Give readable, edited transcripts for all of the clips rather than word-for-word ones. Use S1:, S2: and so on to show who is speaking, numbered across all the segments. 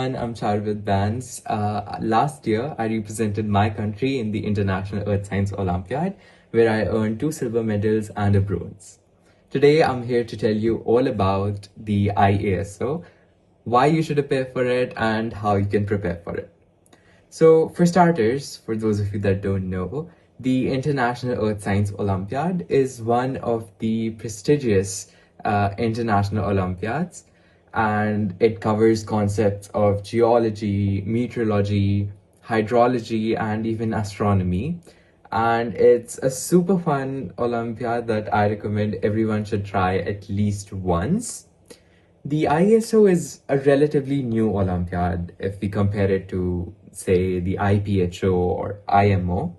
S1: everyone, I'm Charuvrat Bains. Last year, I represented my country in the International Earth Science Olympiad, where I earned 2 silver medals and a bronze. Today, I'm here to tell you all about the IESO, why you should prepare for it, and how you can prepare for it. So, for starters, for those of you that don't know, the International Earth Science Olympiad is one of the prestigious international Olympiads, and it covers concepts of geology, meteorology, hydrology, and even astronomy. And it's a super fun Olympiad that I recommend everyone should try at least once. The IESO is a relatively new Olympiad if we compare it to, say, the IPHO or IMO.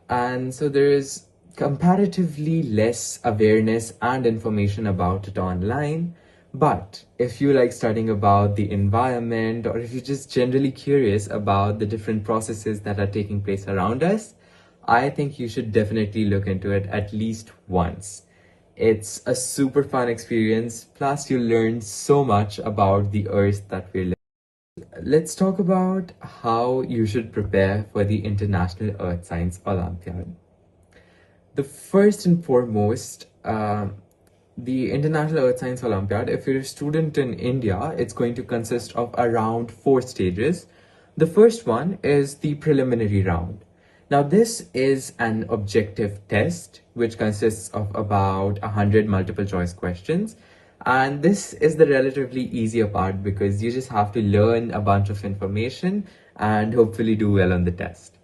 S1: And so there is comparatively less awareness and information about it online. But if you like studying about the environment, or if you're just generally curious about the different processes that are taking place around us, I think you should definitely look into it at least once. It's a super fun experience, plus you learn so much about the earth that we're living. Let's talk about how you should prepare for the International Earth Science Olympiad. The first and foremost, the International Earth Science Olympiad, if you're a student in India, it's going to consist of around 4 stages. The first one is the preliminary round. Now, this is an objective test which consists of about 100 multiple choice questions. And this is the relatively easier part because you just have to learn a bunch of information and hopefully do well on the test.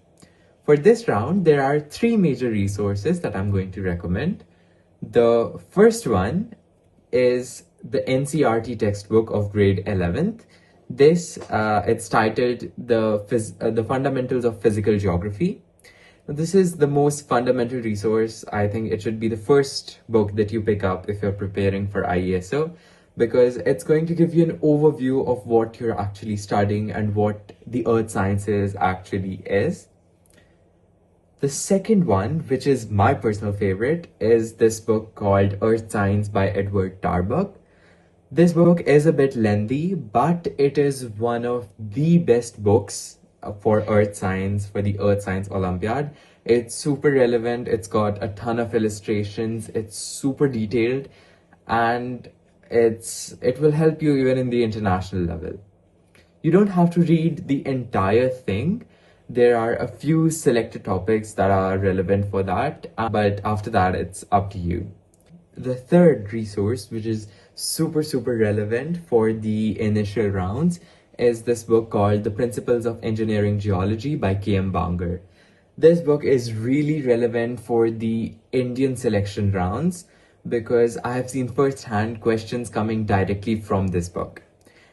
S1: For this round, there are 3 major resources that I'm going to recommend. The first one is the NCERT textbook of grade 11th. It's titled The Fundamentals of Physical Geography. This is the most fundamental resource. I think it should be the first book that you pick up if you're preparing for IESO, because it's going to give you an overview of what you're actually studying and what the earth sciences actually is. The second one, which is my personal favorite, is this book called Earth Science by Edward Tarbuck. This book is a bit lengthy, but it is one of the best books for earth science, for the Earth Science Olympiad. It's super relevant, it's got a ton of illustrations, it's super detailed, and it will help you even in the international level. You don't have to read the entire thing. There are a few selected topics that are relevant for that, but after that, it's up to you. The third resource, which is super relevant for the initial rounds, is this book called The Principles of Engineering Geology by K.M. Banger. This book is really relevant for the Indian selection rounds because I have seen first-hand questions coming directly from this book.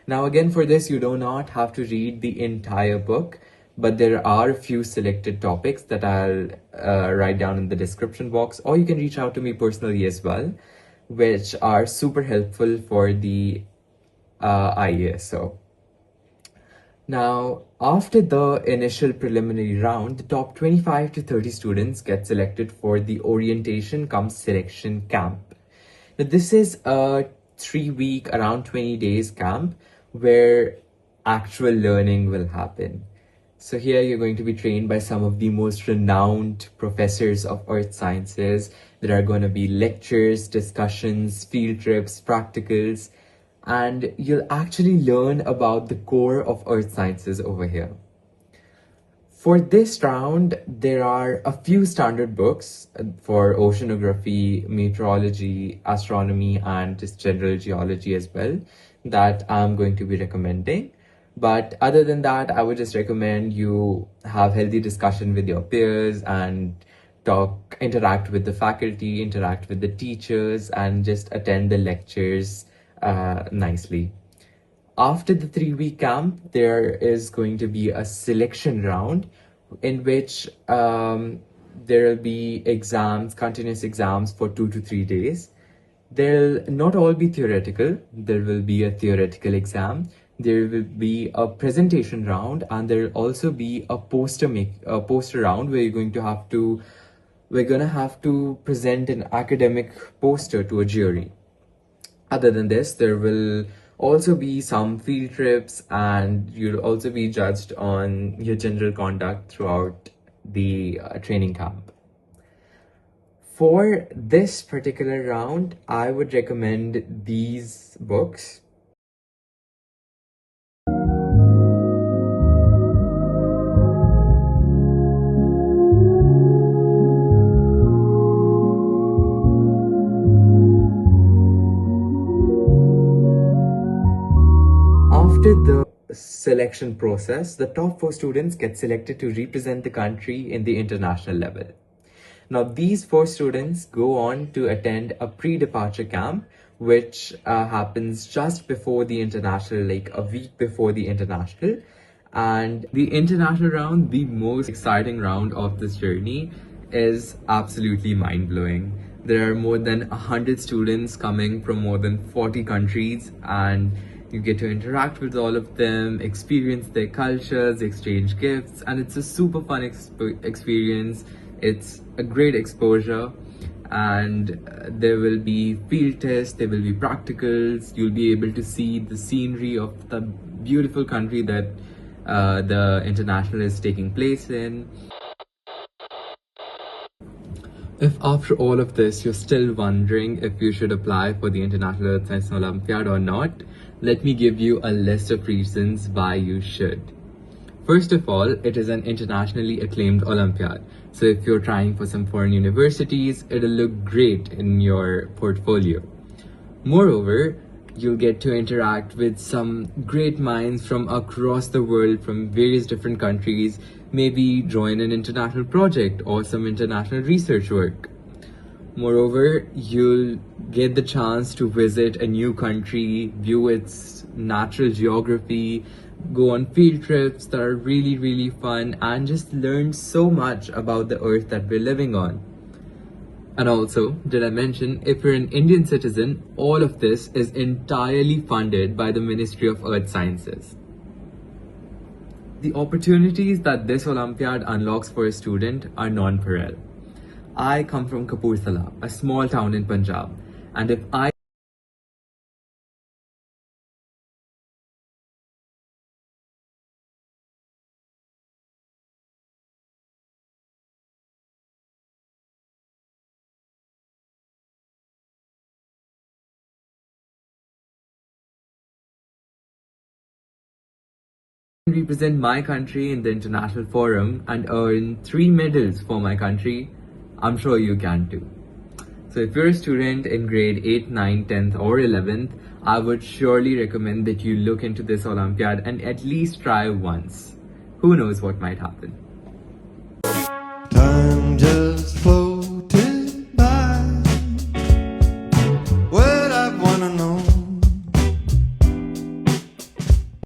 S1: Now again, for this, you do not have to read the entire book, but there are a few selected topics that I'll write down in the description box, or you can reach out to me personally as well, which are super helpful for the IESO. Now, after the initial preliminary round, the top 25 to 30 students get selected for the orientation cum selection camp. Now, this is a 3-week, around 20 days camp where actual learning will happen. So here you're going to be trained by some of the most renowned professors of earth sciences. There are going to be lectures, discussions, field trips, practicals, and you'll actually learn about the core of earth sciences over here. For this round, there are a few standard books for oceanography, meteorology, astronomy, and just general geology as well that I'm going to be recommending. But other than that, I would just recommend you have healthy discussion with your peers and interact with the faculty, interact with the teachers, and just attend the lectures nicely. After the 3-week camp, there is going to be a selection round in which there will be exams, continuous exams for 2 to 3 days. They'll not all be theoretical. There will be a theoretical exam. There will be a presentation round, and there will also be a poster round where we're gonna have to present an academic poster to a jury. Other than this, there will also be some field trips, and you'll also be judged on your general conduct throughout the training camp. For this particular round, I would recommend these books. After the selection process, the top 4 students get selected to represent the country in the international level. Now, these 4 students go on to attend a pre-departure camp, which happens just before the international, like a week before the international. And the international round, the most exciting round of this journey, is absolutely mind-blowing. There are more than 100 students coming from more than 40 countries, and you get to interact with all of them, experience their cultures, exchange gifts, and it's a super fun experience. It's a great exposure, and there will be field tests, there will be practicals. You'll be able to see the scenery of the beautiful country that the international is taking place in. If after all of this you're still wondering if you should apply for the International Earth Science Olympiad or not, let me give you a list of reasons why you should. First of all, it is an internationally acclaimed Olympiad. So if you're trying for some foreign universities, it'll look great in your portfolio. Moreover, you'll get to interact with some great minds from across the world, from various different countries, maybe join an international project or some international research work. Moreover, you'll get the chance to visit a new country, view its natural geography, go on field trips that are really fun, and just learn so much about the earth that we're living on. And also, did I mention, if you're an Indian citizen, all of this is entirely funded by the Ministry of Earth Sciences. The opportunities that this Olympiad unlocks for a student are non-parallel. I come from Kapurthala, a small town in Punjab, and if I represent my country in the international forum and earn 3 medals for my country, I'm sure you can too. So if you're a student in grade 8, 9, 10th or 11th, I would surely recommend that you look into this Olympiad and at least try once. Who knows what might happen.
S2: Time just floated